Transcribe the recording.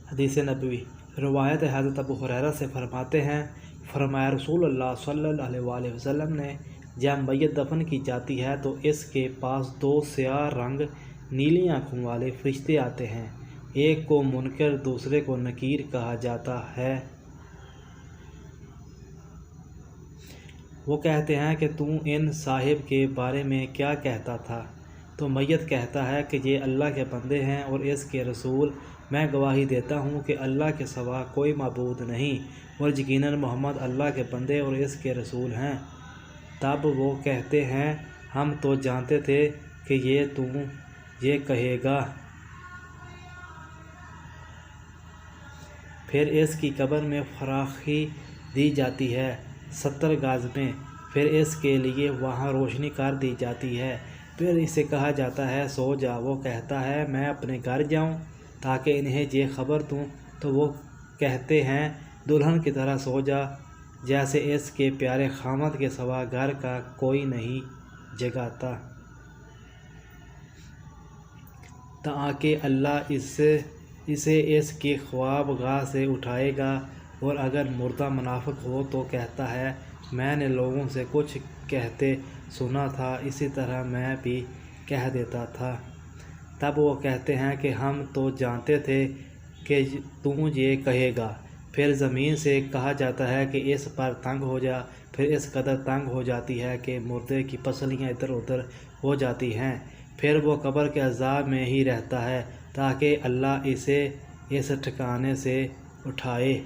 حدیث نبوی روایت حضرت ابو ہریرہ سے فرماتے ہیں، فرمایا رسول اللہ صلی اللہ علیہ وآلہ وسلم نے، جب میت دفن کی جاتی ہے تو اس کے پاس 2 سیاہ رنگ نیلی آنکھوں والے فرشتے آتے ہیں، ایک کو منکر دوسرے کو نکیر کہا جاتا ہے۔ وہ کہتے ہیں کہ تو ان صاحب کے بارے میں کیا کہتا تھا؟ تو میت کہتا ہے کہ یہ اللہ کے بندے ہیں اور اس کے رسول، میں گواہی دیتا ہوں کہ اللہ کے سوا کوئی معبود نہیں اور یقیناً محمد اللہ کے بندے اور اس کے رسول ہیں۔ تب وہ کہتے ہیں، ہم تو جانتے تھے کہ یہ کہے گا۔ پھر اس کی قبر میں فراخی دی جاتی ہے 70 گز میں، پھر اس کے لیے وہاں روشنی کر دی جاتی ہے، پھر اسے کہا جاتا ہے سو جا۔ وہ کہتا ہے میں اپنے گھر جاؤں تاکہ انہیں یہ خبر دوں، تو وہ کہتے ہیں دلہن کی طرح سو جا، جیسے اس کے پیارے خامد کے سوا گھر کا کوئی نہیں جگاتا، تاکہ اللہ اسے اس کی خواب گاہ سے اٹھائے گا، اور اگر مردہ منافق ہو تو کہتا ہے میں نے لوگوں سے کچھ کہتے سنا تھا، اسی طرح میں بھی کہہ دیتا تھا۔ تب وہ کہتے ہیں کہ ہم تو جانتے تھے کہ تو یہ کہے گا۔ پھر زمین سے کہا جاتا ہے کہ اس پر تنگ ہو جا، پھر اس قدر تنگ ہو جاتی ہے کہ مردے کی پسلیاں ادھر ادھر ہو جاتی ہیں، پھر وہ قبر کے عذاب میں ہی رہتا ہے تاکہ اللہ اسے اس ٹھکانے سے اٹھائے۔